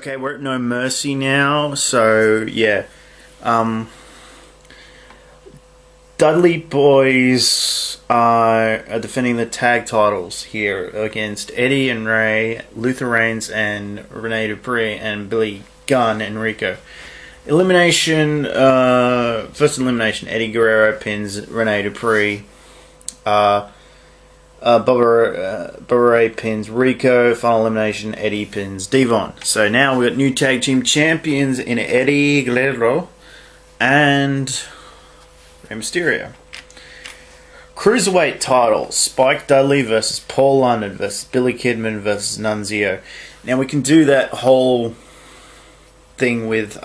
Okay, we're at No Mercy now, so yeah. Dudley boys are defending the tag titles here against Eddie and Ray, Luther Reigns and Rene Dupree, and Billy Gunn and Rico. First elimination, Eddie Guerrero pins Rene Dupree. Bubba Ray pins Rico. Final elimination, Eddie pins Devon. So now we've got new tag team champions in Eddie Guerrero and Rey Mysterio. Cruiserweight title, Spike Dudley versus Paul London versus Billy Kidman versus Nunzio. Now we can do that whole thing with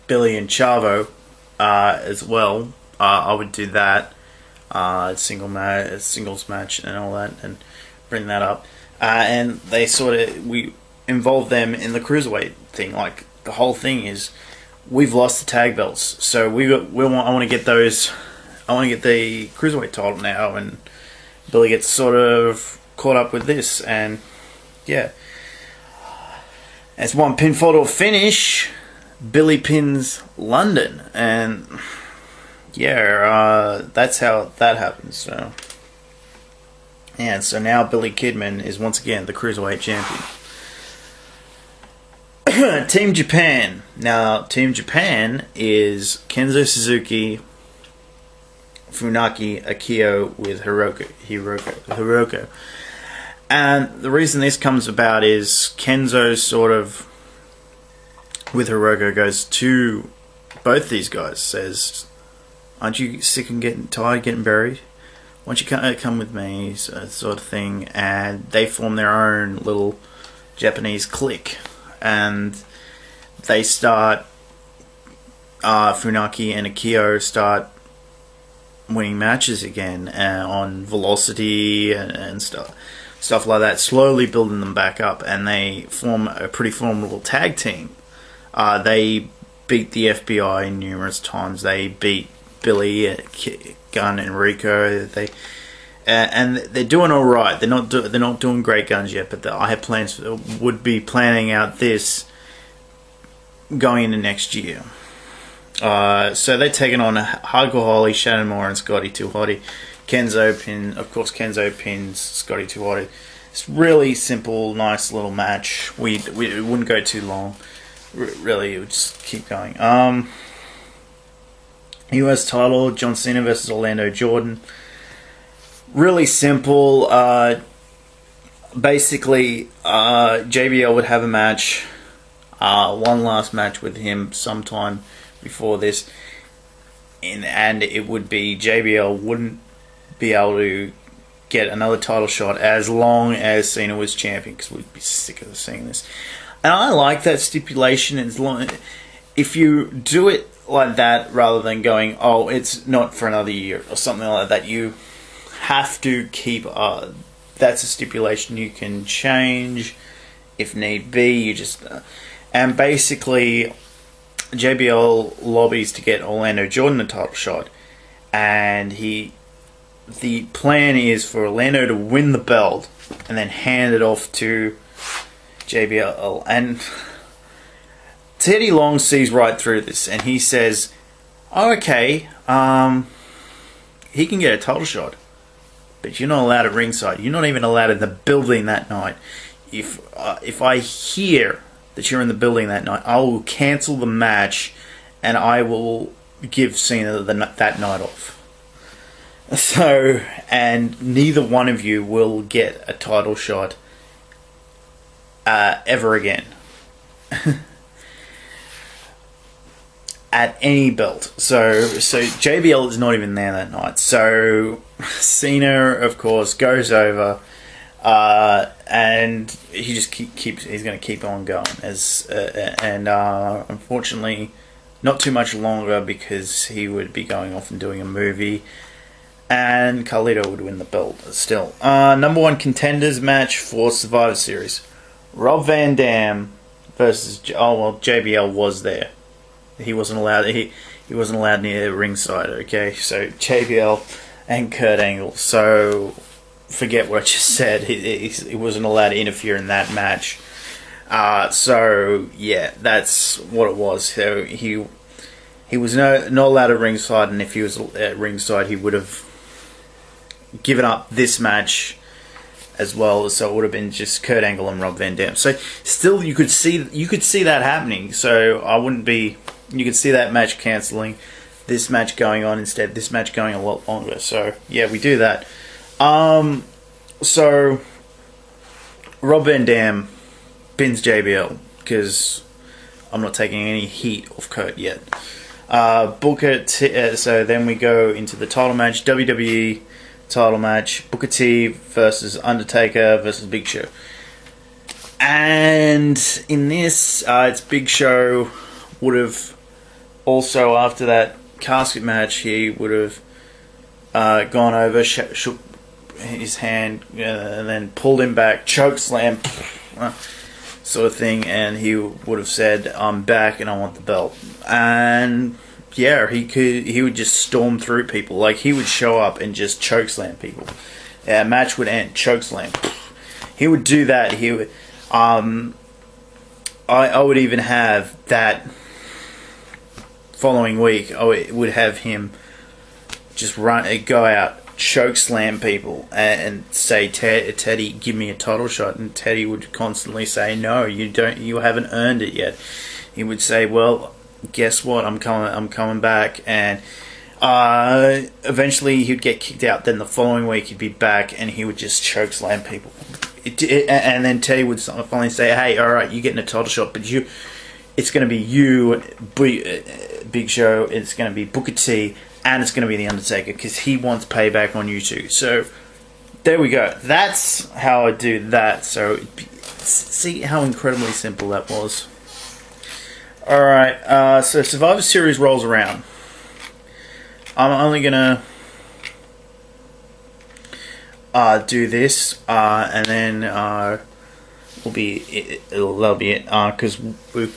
Billy and Chavo as well. I would do that. Singles match and all that, and bring that up. And we involve them in the cruiserweight thing. Like the whole thing is, we've lost the tag belts, so I want to get those. I want to get the cruiserweight title now, and Billy gets sort of caught up with this, and yeah, as one pinfall to a finish, Billy pins London, and yeah, that's how that happens. So, and so now Billy Kidman is once again the Cruiserweight champion. Team Japan. Now, Team Japan is Kenzo, Suzuki, Funaki, Akio with Hiroko. And the reason this comes about is Kenzo sort of, with Hiroko, goes to both these guys, says, "Aren't you sick and tired getting buried? Why don't you come with me?" Sort of thing. And they form their own little Japanese clique. And they start, Funaki and Akio start winning matches again on Velocity and stuff like that, slowly building them back up. And they form a pretty formidable tag team. They beat the FBI numerous times. They beat Billy, Gunn, and Rico. And they're doing all right. They're not doing great guns yet, but I have plans. Would be planning out this going into next year. So they're taking on Hardcore Holly, Shannon and Scotty too Hotty. Kenzo pins Scotty too Hotty. It's really simple, nice little match. It wouldn't go too long. Really, it would just keep going. U.S. title, John Cena versus Orlando Jordon. Really simple. Basically, JBL would have a match, one last match with him sometime before this, and it would be JBL wouldn't be able to get another title shot as long as Cena was champion, because we'd be sick of seeing this. And I like that stipulation. As long if you do it like that, rather than going, oh, it's not for another year or something like that, you have to keep. That's a stipulation you can change if need be. You just and basically JBL lobbies to get Orlando Jordon a title shot, and the plan is for Orlando to win the belt and then hand it off to JBL. And Teddy Long sees right through this, and he says, "Oh, okay, he can get a title shot, but you're not allowed at ringside. You're not even allowed in the building that night. If I hear that you're in the building that night, I will cancel the match, and I will give Cena that night off. So, and neither one of you will get a title shot ever again." At any belt. So JBL is not even there that night. So Cena, of course, goes over, and he just he's going to keep on going unfortunately not too much longer, because he would be going off and doing a movie, and Carlito would win the belt still. Number one contenders match for Survivor Series: Rob Van Dam versus JBL was there. He wasn't allowed. He wasn't allowed near ringside. Okay, so JBL and Kurt Angle. So forget what I just said. He wasn't allowed to interfere in that match. So yeah, that's what it was. So he was not allowed at ringside, and if he was at ringside, he would have given up this match as well. So it would have been just Kurt Angle and Rob Van Dam. So still, you could see that happening. So I wouldn't be. You could see that match cancelling, this match going on instead. This match going a lot longer. So yeah, we do that. So Rob Van Dam pins JBL because I'm not taking any heat off Kurt yet. Booker so then we go into the title match, WWE title match, Booker T versus Undertaker versus Big Show. And in this, it's Big Show would have also, after that casket match, he would have gone over, shook his hand, and then pulled him back, choke slam, sort of thing, and he would have said, "I'm back and I want the belt." And yeah, he would just storm through people. Like, he would show up and just choke slam people. Yeah, match would end, choke slam. He would do that. He would. I would even have that following week. I would have him just go out, choke slam people, and say, "Teddy, give me a title shot." And Teddy would constantly say, "No, you don't. You haven't earned it yet." He would say, "Well, guess what? I'm coming back." And eventually he'd get kicked out. Then the following week he'd be back, and he would just choke slam people. And then Teddy would finally say, "Hey, all right, you're getting a title shot, but it's going to be you, Big Show. It's going to be Booker T, and it's going to be the Undertaker because he wants payback on you two." So there we go. That's how I do that. So see how incredibly simple that was. All right. So Survivor Series rolls around. I'm only gonna do this, and then that'll be it, because we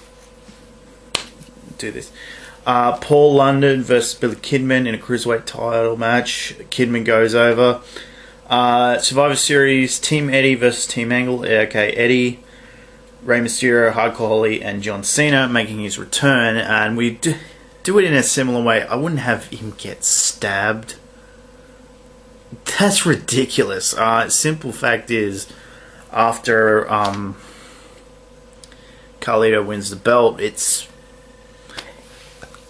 do this. Paul London versus Billy Kidman in a Cruiserweight Title match. Kidman goes over. Survivor Series, Team Eddie versus Team Angle. Okay, Eddie, Rey Mysterio, Hardcore Holly, and John Cena making his return, and we do it in a similar way. I wouldn't have him get stabbed. That's ridiculous. Simple fact is, after Carlito wins the belt, it's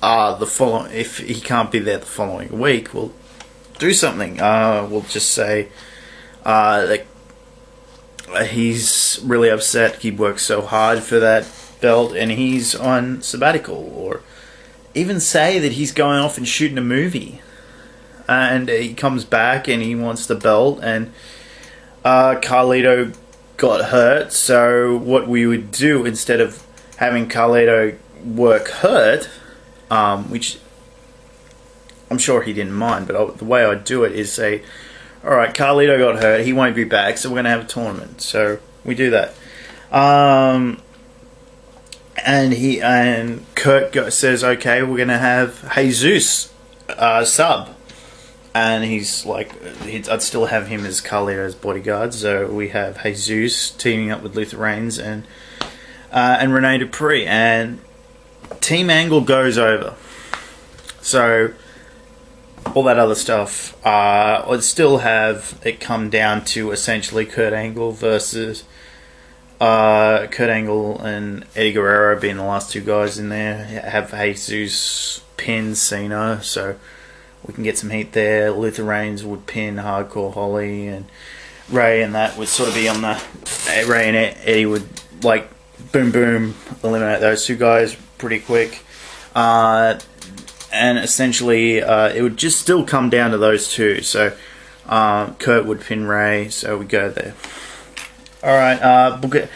the following. If he can't be there the following week, we'll do something. We'll just say like he's really upset. He worked so hard for that belt, and he's on sabbatical, or even say that he's going off and shooting a movie, and he comes back and he wants the belt, and Carlito got hurt. So what we would do, instead of having Carlito work hurt, which I'm sure he didn't mind, but the way I'd do it is say, alright, Carlito got hurt, he won't be back, so we're going to have a tournament. So we do that. And Kurt says, okay, we're going to have Jesus sub. And he's like, I'd still have him as Carlito's bodyguard. So we have Jesus teaming up with Luther Reigns and Rene Dupree. And Team Angle goes over. So all that other stuff, I'd still have it come down to essentially Kurt Angle versus Kurt Angle and Eddie Guerrero being the last two guys in there. Have Jesus pin Cena, so we can get some heat there. Luther Reigns would pin Hardcore Holly, and Ray and that would sort of be on the... Ray and Eddie would, like, boom boom, eliminate those two guys pretty quick. And essentially, it would just still come down to those two. So Kurt would pin Ray, so we go there. Alright, Booker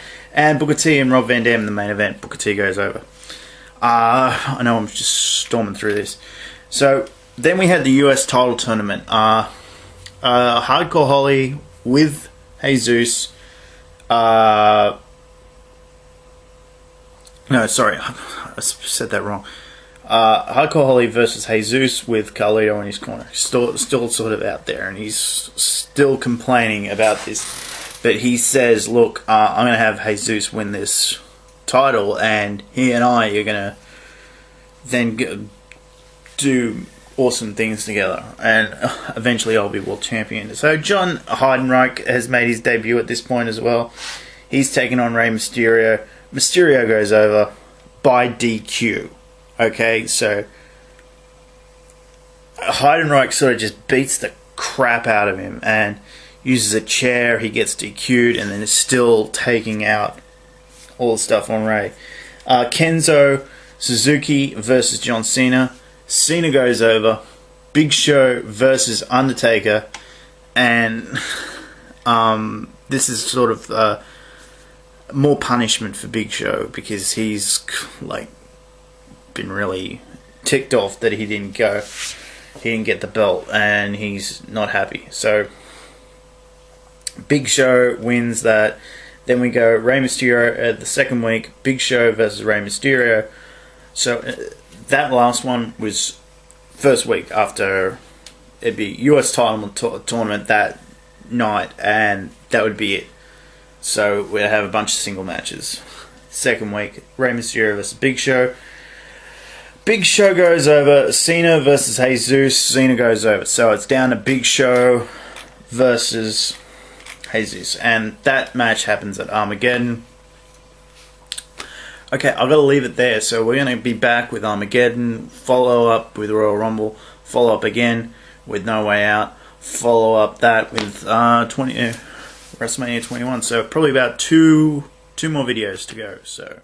T and Rob Van Dam in the main event. Booker T goes over. I know I'm just storming through this. So then we had the U.S. title tournament. Hardcore Holly with Jesus. No, sorry, I said that wrong. Hardcore versus Jesus with Carlito in his corner. Still sort of out there, and he's still complaining about this. But he says, look, I'm going to have Jesus win this title, and he and I are going to then do awesome things together, and eventually I'll be world champion. So John Heidenreich has made his debut at this point as well. He's taken on Rey Mysterio. Mysterio goes over by DQ. Okay, so Heidenreich sort of just beats the crap out of him and uses a chair. He gets DQ'd and then is still taking out all the stuff on Rey. Kenzo, Suzuki versus John Cena. Cena goes over. Big Show versus Undertaker. And this is sort of more punishment for Big Show, because he's like been really ticked off that he didn't get the belt, and he's not happy. So Big Show wins that. Then we go Rey Mysterio at the second week. Big Show versus Rey Mysterio. So that last one was first week after it'd be U.S. title tournament that night, and that would be it. So we'd have a bunch of single matches. Second week, Rey Mysterio versus Big Show. Big Show goes over. Cena versus Jesus. Cena goes over. So it's down to Big Show versus Jesus. And that match happens at Armageddon. Okay, I've got to leave it there. So we're going to be back with Armageddon. Follow up with Royal Rumble. Follow up again with No Way Out. Follow up that with WrestleMania 21. So probably about two more videos to go. So